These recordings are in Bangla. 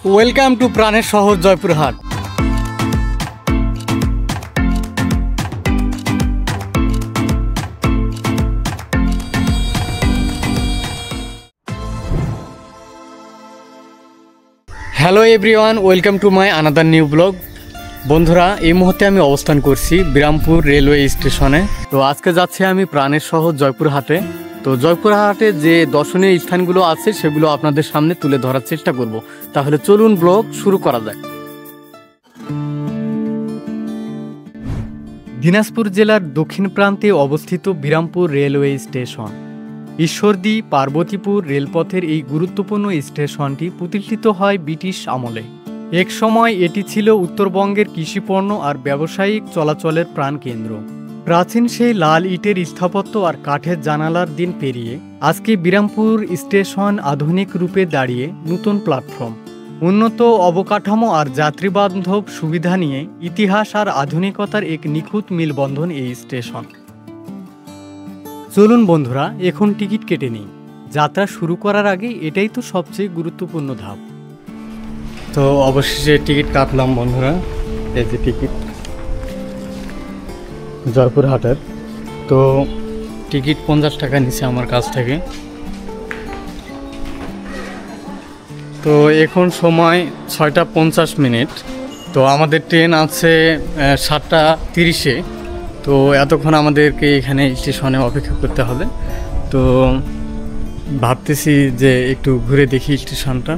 ওয়েলকাম টু প্রাণের শহর Joypurhat. Hello everyone, welcome to my another new blog. বন্ধুরা, এই মুহূর্তে আমি অবস্থান করছি বিরামপুর রেলওয়ে স্টেশনে। তো আজকে যাচ্ছি আমি প্রাণের শহর জয়পুরহাটে। তো জয়পুরহাটে যে দর্শনীয় স্থানগুলো আছে সেগুলো আপনাদের সামনে তুলে ধরার চেষ্টা করব। তাহলে চলুন ব্লগ শুরু করা যাক। দিনাজপুর জেলার দক্ষিণ প্রান্তে অবস্থিত বিরামপুর রেলওয়ে স্টেশন। ঈশ্বরদী পার্বতীপুর রেলপথের এই গুরুত্বপূর্ণ স্টেশনটি প্রতিষ্ঠিত হয় ব্রিটিশ আমলে। এক সময় এটি ছিল উত্তরবঙ্গের কৃষিপণ্য আর ব্যবসায়িক চলাচলের প্রাণকেন্দ্র। প্রাচীন সেই লাল ইটের স্থাপত্য আর কাঠের জানালার দিন পেরিয়ে আজকে বিরামপুর স্টেশন আধুনিক রূপে দাঁড়িয়ে নতুন প্ল্যাটফর্ম, উন্নত অবকাঠামো আর যাত্রীবান্ধব সুবিধা নিয়ে ইতিহাস আর আধুনিকতার এক নিখুঁত মিলবন্ধন এই স্টেশন। চলুন বন্ধুরা, এখন টিকিট কেটে নিই। যাত্রা শুরু করার আগে এটাই তো সবচেয়ে গুরুত্বপূর্ণ ধাপ। তো অবশেষে টিকিট কাটলাম বন্ধুরা। এই যে টিকিট জয়পুরহাটের। তো টিকিট 50 টাকা নিছে আমার কাছ থেকে। তো এখন সময় 6টা 50 তো আমাদের ট্রেন আছে 7টা 30-এ। তো এতক্ষণ আমাদেরকে এখানে স্টেশনে অপেক্ষা করতে হবে। তো ভাবতেছি যে একটু ঘুরে দেখি স্টেশনটা।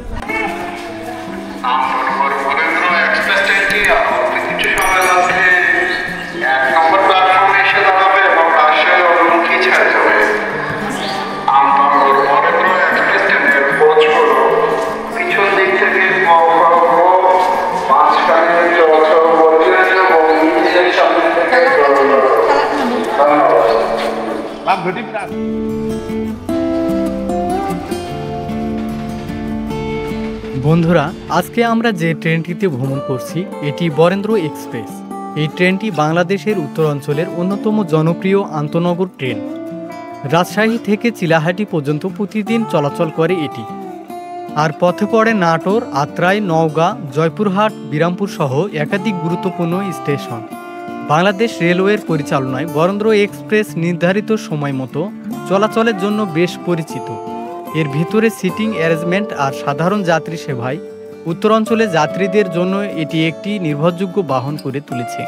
বন্ধুরা, আজকে আমরা যে ট্রেনটিতে ভ্রমণ করছি এটি বরেন্দ্র এক্সপ্রেস। এই ট্রেনটি বাংলাদেশের উত্তরাঞ্চলের অন্যতম জনপ্রিয় আন্তনগর ট্রেন। রাজশাহী থেকে চিলাহাটি পর্যন্ত প্রতিদিন চলাচল করে এটি। আর পথে পড়ে নাটোর, আত্রাই, নওগাঁ, জয়পুরহাট, বিরামপুর সহ একাধিক গুরুত্বপূর্ণ স্টেশন। বাংলাদেশ রেলওয়ের পরিচালনায় বরেন্দ্র এক্সপ্রেস নির্ধারিত সময় মতো চলাচলের জন্য বেশ পরিচিত। এর ভিতরে সিটিং অ্যারেঞ্জমেন্ট আর সাধারণ যাত্রী সেবায় উত্তরাঞ্চলে যাত্রীদের জন্য এটি একটি নির্ভরযোগ্য বাহন করে তুলেছে।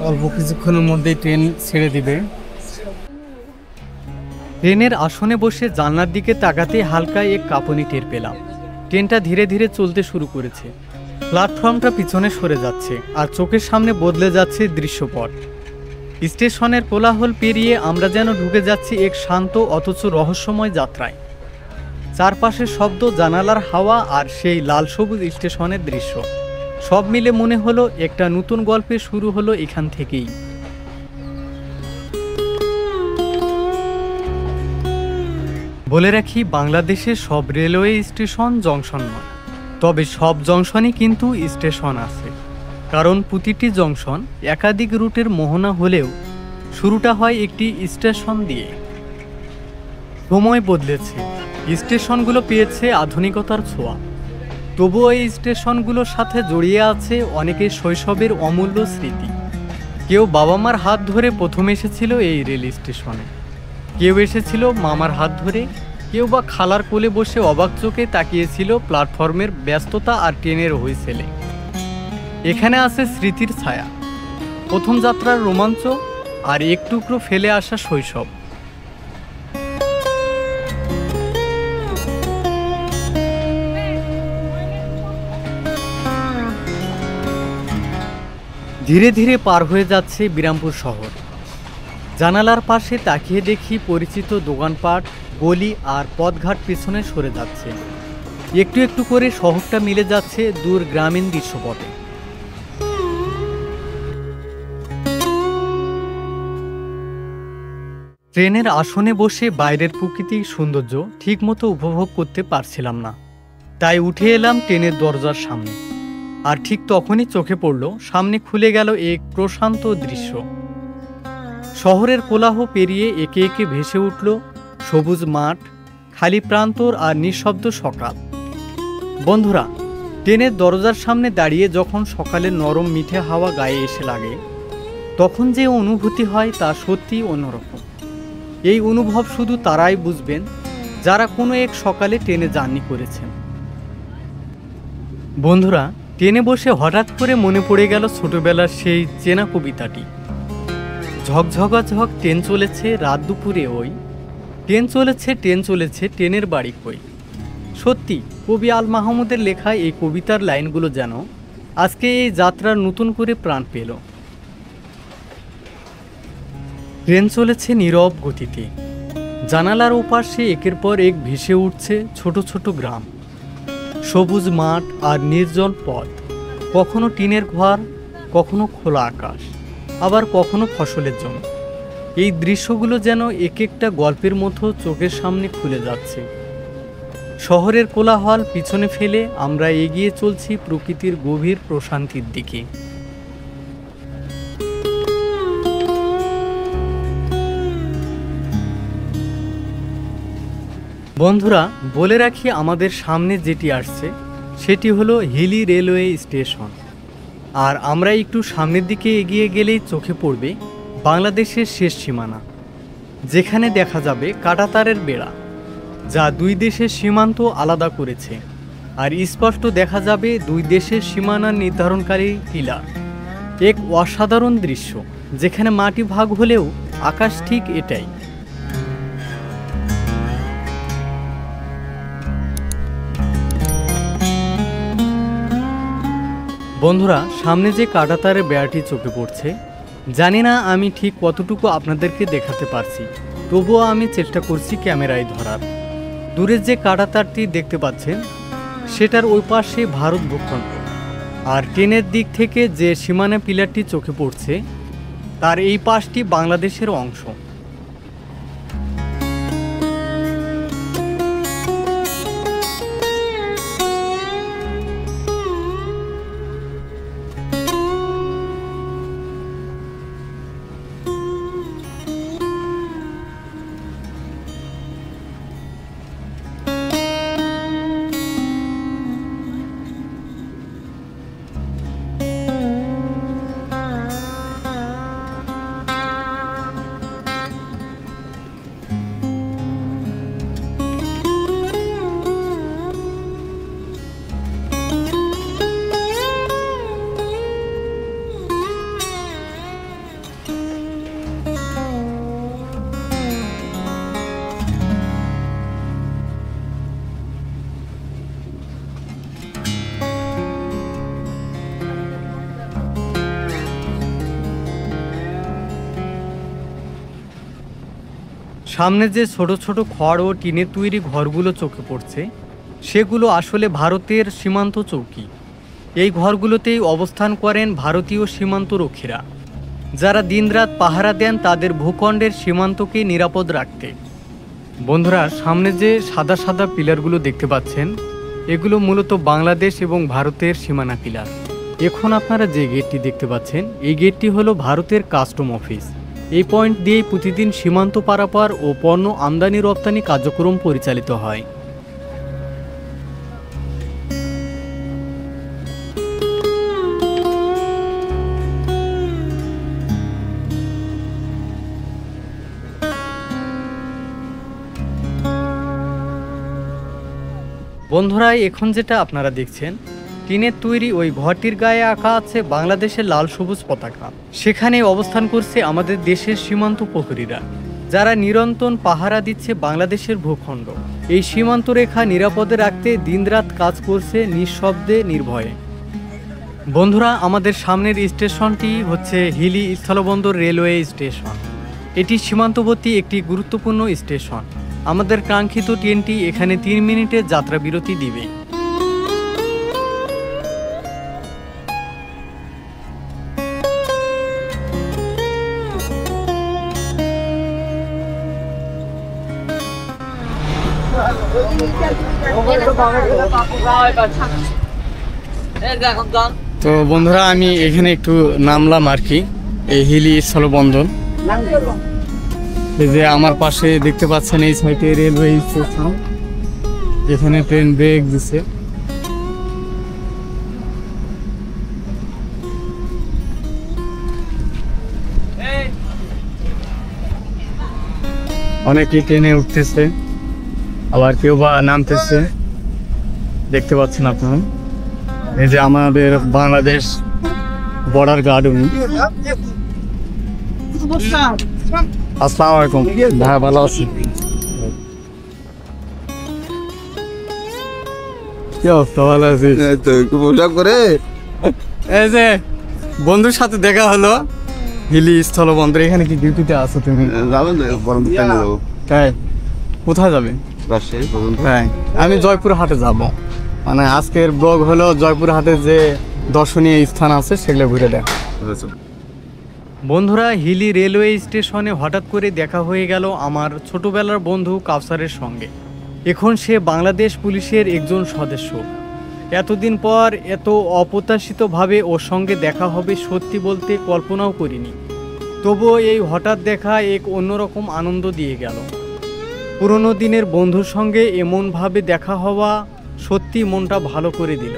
অল্প কিছুক্ষণের মধ্যেই ট্রেন ছেড়ে দিবে। ট্রেনের আসনে বসে জানলার দিকে তাকাতে হালকা এক কাঁপুনি টের পেলাম। ট্রেনটা ধীরে ধীরে চলতে শুরু করেছে। প্ল্যাটফর্মটা পিছনে সরে যাচ্ছে আর চোখের সামনে বদলে যাচ্ছে দৃশ্যপট। স্টেশনের কোলাহল পেরিয়ে আমরা যেন ঢুকে যাচ্ছি এক শান্ত অথচ রহস্যময় যাত্রায়। চারপাশের শব্দ, জানালার হাওয়া আর সেই লাল সবুজ স্টেশনের দৃশ্য সব মিলে মনে হলো একটা নতুন গল্পের শুরু হলো এখান থেকেই। বলে রাখি, বাংলাদেশের সব রেলওয়ে স্টেশন জংশন নয়, তবে সব জংশনই কিন্তু স্টেশন আছে। কারণ প্রতিটি জংশন একাধিক রুটের মোহনা হলেও শুরুটা হয় একটি স্টেশন দিয়ে। সময় বদলেছে, স্টেশনগুলো পেয়েছে আধুনিকতার ছোঁয়া, তবুও এই স্টেশনগুলোর সাথে জড়িয়ে আছে অনেকের শৈশবের অমূল্য স্মৃতি। কেউ বাবা মার হাত ধরে প্রথম এসেছিল এই রেল স্টেশনে, কেউ এসেছিল মামার হাত ধরে, কেউ বা খালার কোলে বসে অবাক চোখে তাকিয়েছিল প্ল্যাটফর্মের ব্যস্ততা আর ট্রেনের হুইসেলে। এখানে আছে স্মৃতির ছায়া, প্রথম যাত্রার রোমাঞ্চ আর এক টুকরো ফেলে আসা শৈশব। ধীরে ধীরে পার হয়ে যাচ্ছে বিরামপুর শহর। জানালার পাশে তাকিয়ে দেখি পরিচিত দোকানপাট, গলি আর পথঘাট পিছনে সরে যাচ্ছে। একটু একটু করে শহরটা মিলে যাচ্ছে দূর গ্রামীণ দৃশ্যপটে। ট্রেনের আসনে বসে বাইরের প্রাকৃতিক সৌন্দর্য ঠিকমতো উপভোগ করতে পারছিলাম না, তাই উঠে এলাম ট্রেনের দরজার সামনে। আর ঠিক তখনই চোখে পড়ল সামনে খুলে গেল এক প্রশান্ত দৃশ্য। শহরের কোলাহল পেরিয়ে একে একে ভেসে উঠল সবুজ মাঠ, খালি প্রান্তর আর নিঃশব্দ সকাল। বন্ধুরা, ট্রেনের দরজার সামনে দাঁড়িয়ে যখন সকালের নরম মিঠে হাওয়া গায়ে এসে লাগে, তখন যে অনুভূতি হয় তা সত্যিই অন্যরকম। এই অনুভব শুধু তারাই বুঝবেন যারা কোনো এক সকালে ট্রেনে জার্নি করেছেন। বন্ধুরা, ট্রেনে বসে হঠাৎ করে মনে পড়ে গেল ছোটবেলার সেই চেনা কবিতাটি। ঝকঝকাঝক ট্রেন চলেছে রাত দুপুরে ওই, ট্রেন চলেছে ট্রেন চলেছে ট্রেনের বাড়ি কই। সত্যি কবি আল মাহমুদের লেখা এই কবিতার লাইনগুলো যেন আজকে এই যাত্রার নতুন করে প্রাণ পেল। ট্রেন চলেছে নীরব গতিতে, জানালার ওপাশে একের পর এক ভেসে উঠছে ছোট ছোট গ্রাম, সবুজ মাঠ আর নির্জন পথ, কখনো টিনের ঘর, কখনো খোলা আকাশ, আবার কখনো ফসলের জমি। এই দৃশ্যগুলো যেন এক একটা গল্পের মতো চোখের সামনে খুলে যাচ্ছে। শহরের কোলাহল পিছনে ফেলে আমরা এগিয়ে চলছি প্রকৃতির গভীর প্রশান্তির দিকে। বন্ধুরা, বলে রাখি আমাদের সামনে যেটি আসছে সেটি হলো হিলি রেলওয়ে স্টেশন। আর আমরা একটু সামনের দিকে এগিয়ে গেলেই চোখে পড়বে বাংলাদেশের শেষ সীমানা, যেখানে দেখা যাবে কাঁটাতারের বেড়া যা দুই দেশের সীমান্ত আলাদা করেছে। আর স্পষ্ট দেখা যাবে দুই দেশের সীমানা নির্ধারণকারী পিলার। এক অসাধারণ দৃশ্য, যেখানে মাটি ভাগ হলেও আকাশ ঠিক এটাই। বন্ধুরা, সামনে যে কাঁটাতারের বেড়াটি চোখে পড়ছে, জানি না আমি ঠিক কতটুকু আপনাদেরকে দেখাতে পারছি, তবুও আমি চেষ্টা করছি ক্যামেরায় ধরার। দূরের যে কাঁটাতারটি দেখতে পাচ্ছেন সেটার ওই পাশে ভারত ভূখণ্ড, আর ট্রেনের দিক থেকে যে সীমানা পিলারটি চোখে পড়ছে তার এই পাশটি বাংলাদেশের অংশ। সামনে যে ছোট ছোট খড় ও টিনের তৈরি ঘরগুলো চোখে পড়ছে সেগুলো আসলে ভারতের সীমান্ত চৌকি। এই ঘরগুলোতেই অবস্থান করেন ভারতীয় সীমান্তরক্ষীরা, যারা দিনরাত পাহারা দেন তাদের ভূখণ্ডের সীমান্তকে নিরাপদ রাখতে। বন্ধুরা, সামনে যে সাদা সাদা পিলারগুলো দেখতে পাচ্ছেন এগুলো মূলত বাংলাদেশ এবং ভারতের সীমানা পিলার। এখন আপনারা যে গেটটি দেখতে পাচ্ছেন এই গেটটি হলো ভারতের কাস্টম অফিস। এই পয়েন্ট দিয়েই প্রতিদিন সীমান্ত পারাপার ও পণ্য আমদানি রপ্তানি কার্যক্রম পরিচালিত হয়। বন্ধুরা, এখন যেটা আপনারা দেখছেন টিনের তৈরি ওই ঘরটির গায়ে আঁকা আছে বাংলাদেশের লাল সবুজ পতাকা। সেখানে অবস্থান করছে আমাদের দেশের সীমান্ত প্রহরীরা, যারা নিরন্তর পাহারা দিচ্ছে বাংলাদেশের ভূখণ্ড। এই সীমান্ত রেখা নিরাপদে রাখতে দিনরাত কাজ করছে নিঃশব্দে নির্ভয়ে। বন্ধুরা, আমাদের সামনের স্টেশনটি হচ্ছে হিলি স্থলবন্দর রেলওয়ে স্টেশন। এটি সীমান্তবর্তী একটি গুরুত্বপূর্ণ স্টেশন। আমাদের কাঙ্ক্ষিত ট্রেনটি এখানে 3 মিনিটের যাত্রা বিরতি দিবে। তো বন্ধুরা, আমি এখানে একটু নামলাম আর কি, এই হিলি স্থলবন্দর। এই যে আমার পাশে দেখতে পাচ্ছেন এই সাইডে রেলওয়ে স্টেশন, যেখানে ট্রেন ব্রেক দিছে। অনেকে ট্রেনে উঠতেছে, আবার কেউ বা নামতেছে, দেখতে পাচ্ছেন আপনারা। এই যে আমাদের বাংলাদেশ বর্ডার গার্ড উনি। আসসালামু আলাইকুম ভাই, ভালো আছি। কি অবস্থা, ভালো আছিস? এই যে বন্ধুর সাথে দেখা হলো হিলি স্থলবন্দর। এখানে কি ডিউটিতে আছো তুমি? তাই কোথায় যাবে? হ্যাঁ, আমি জয়পুর হাটে যাব। মানে আজকের ব্লগ হলো জয়পুর হাটে যে দর্শনীয় স্থান আছে সেগুলো ঘুরে দেখ। বন্ধুরা, হিলি রেলওয়ে স্টেশনে হঠাৎ করে দেখা হয়ে গেল আমার ছোটবেলার বন্ধু কাউসারের সঙ্গে। এখন সে বাংলাদেশ পুলিশের একজন সদস্য। এতদিন পর এত অপ্রত্যাশিতভাবে ওর সঙ্গে দেখা হবে সত্যি বলতে কল্পনাও করিনি। তবুও এই হঠাৎ দেখা এক অন্যরকম আনন্দ দিয়ে গেল। পুরনো দিনের বন্ধুর সঙ্গে এমনভাবে দেখা হওয়া সত্যি মনটা ভালো করে দিল।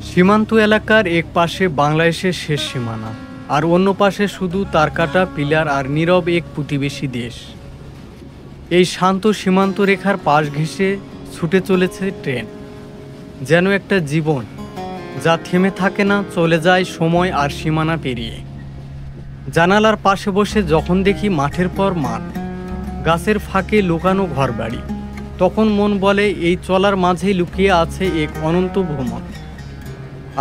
সীমান্ত এলাকার এক পাশে বাংলাদেশের শেষ সীমানা, আর অন্য পাশে শুধু তারকাটা পিলার আর নীরব এক প্রতিবেশী দেশ। এই শান্ত সীমান্ত রেখার পাশ ঘেঁষে ছুটে চলেছে ট্রেন, যেন একটা জীবন যা থেমে থাকে না, চলে যায় সময় আর সীমানা পেরিয়ে। জানালার পাশে বসে যখন দেখি মাঠের পর মাঠ, গাছের ফাঁকে লুকানো ঘরবাড়ি, তখন মন বলে এই চলার মাঝেই লুকিয়ে আছে এক অনন্ত ভ্রমণ।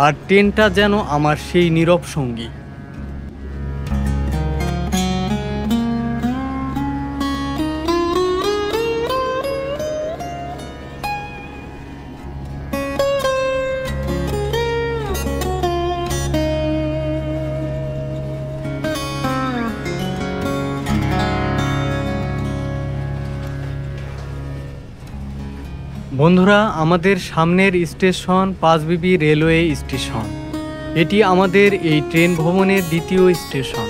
আর ট্রেনটা যেন আমার সেই নীরব সঙ্গী। বন্ধুরা, আমাদের সামনের স্টেশন পাঁচবিবি রেলওয়ে স্টেশন। এটি আমাদের এই ট্রেন ভ্রমণের দ্বিতীয় স্টেশন।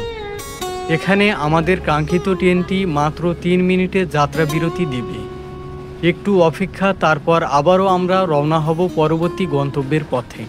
এখানে আমাদের কাঙ্ক্ষিত ট্রেনটি মাত্র 3 মিনিটে যাত্রা বিরতি দেবে। একটু অপেক্ষা, তারপর আবারও আমরা রওনা হব পরবর্তী গন্তব্যের পথে।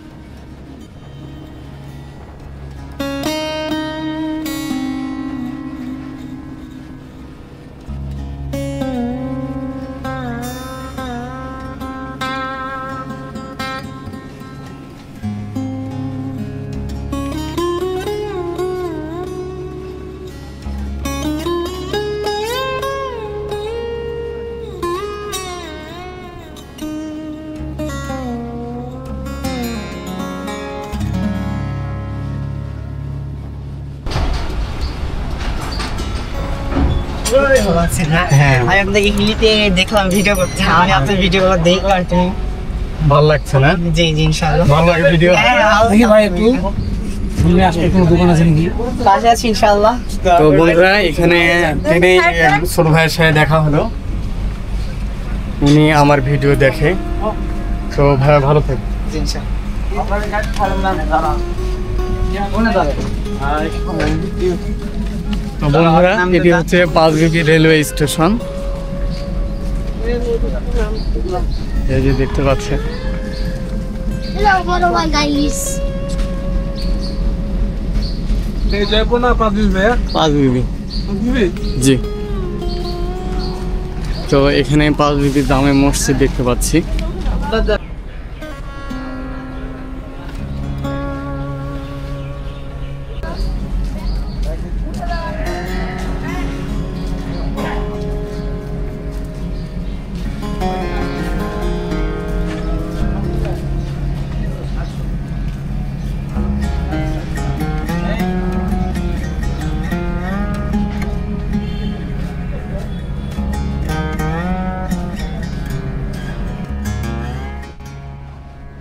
আমি আপনাকে হিলিতে দেখলাম ভিডিও করতে, আমি আপনার ভিডিও দেখলাম, তুমি ভালো লাগছে না? জি জি ইনশাআল্লাহ ভালো লাগে ভিডিও। ভাই একটু তুমি আজকে কোনো দোকান আছে নাকি? পাশে আছি ইনশাআল্লাহ। তো বন্ধুরা, এখানে ট্রেনে ছোট ভাইয়ের সাথে দেখা হলো, উনি আমার ভিডিও দেখে। তো ভাইয়া ভালো থাকে। জি ইনশাআল্লাহ। তো বন্ধুরা, এটি হচ্ছে পাঁচবিবি রেলওয়ে স্টেশন। এই যে দেখতে পাচ্ছেন। পাঁচবিবি জি। তো এখানে পাঁচবিবি জামে মসজিদ দেখতে পাচ্ছি।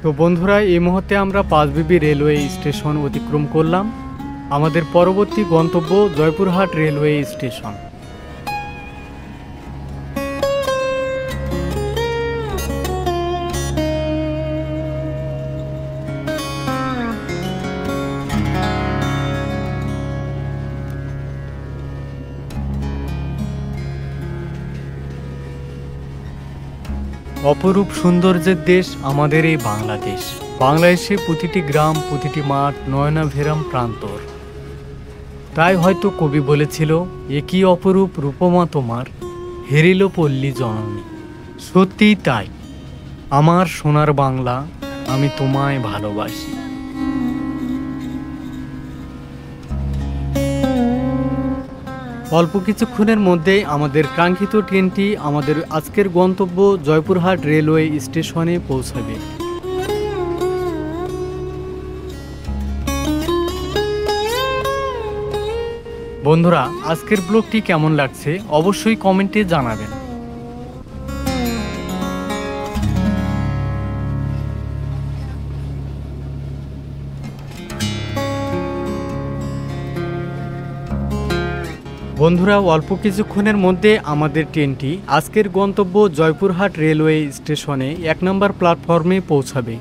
তো বন্ধুরা, এই মুহূর্তে আমরা পাঁচবিবি রেলওয়ে স্টেশন অতিক্রম করলাম। আমাদের পরবর্তী গন্তব্য জয়পুরহাট রেলওয়ে স্টেশন। অপরূপ সৌন্দর্যের দেশ আমাদের এই বাংলাদেশ। বাংলাদেশে প্রতিটি গ্রাম, প্রতিটি মাঠ নয়নাভিরাম প্রান্তর। তাই হয়তো কবি বলেছিল, একই অপরূপ রূপমা তোমার, হেরিল পল্লী জননী। সত্যিই তাই, আমার সোনার বাংলা, আমি তোমায় ভালোবাসি। অল্প কিছুক্ষণের মধ্যেই আমাদের কাঙ্ক্ষিত ট্রেনটি আমাদের আজকের গন্তব্য জয়পুরহাট রেলওয়ে স্টেশনে পৌঁছাবে। বন্ধুরা, আজকের ব্লগটি কেমন লাগছে অবশ্যই কমেন্টে জানাবেন। বন্ধুরা, অল্প কিছুক্ষণের মধ্যে আমাদের ট্রেনটি আজকের গন্তব্য জয়পুরহাট রেলওয়ে স্টেশনে 1 নম্বর প্ল্যাটফর্মে পৌঁছাবে।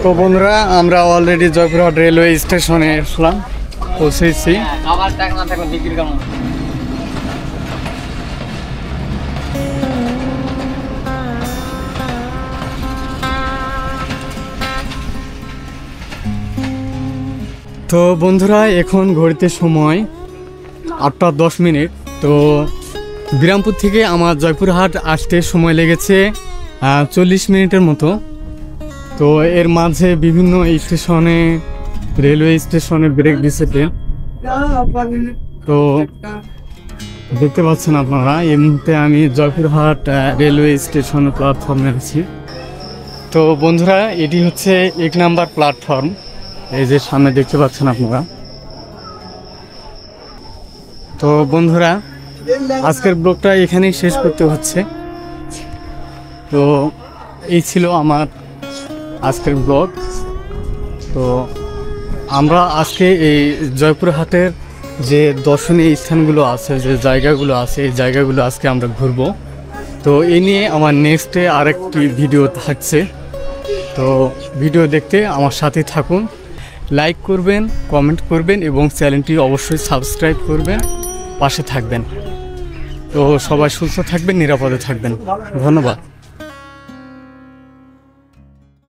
তো বন্ধুরা, আমরা অলরেডি জয়পুরহাট রেলওয়ে স্টেশনে আসলাম, পৌঁছেছি। তো বন্ধুরা, এখন ঘড়িতে সময় 8:10। তো বিরামপুর থেকে আমার জয়পুরহাট আসতে সময় লেগেছে 40 মিনিটের মতো। তো এর মাঝে বিভিন্ন স্টেশনে, রেলওয়ে স্টেশনে ব্রেক দিচ্ছে ট্রেন। তো দেখতে পাচ্ছেন আপনারা, এই মুহূর্তে আমি জয়পুরহাট রেলওয়ে স্টেশনের প্ল্যাটফর্মে আছি। তো বন্ধুরা, এটি হচ্ছে 1 নম্বর প্ল্যাটফর্ম, এই যে সামনে দেখতে পাচ্ছেন আপনারা। তো বন্ধুরা, আজকের ব্লগটা এখানেই শেষ করতে হচ্ছে। তো এই ছিল আমার আজকের ব্লগ। তো আমরা আজকে এই জয়পুরহাটের যে দর্শনীয় স্থানগুলো আছে, যে জায়গাগুলো আছে, এই জায়গাগুলো আজকে আমরা ঘুরবো। তো এই নিয়ে আমার নেক্সটে আরেকটি ভিডিও থাকছে। তো ভিডিও দেখতে আমার সাথে থাকুন, লাইক করবেন, কমেন্ট করবেন এবং চ্যানেলটি অবশ্যই সাবস্ক্রাইব করবেন, পাশে থাকবেন। তো সবাই সুস্থ থাকবেন, নিরাপদে থাকবেন। ধন্যবাদ।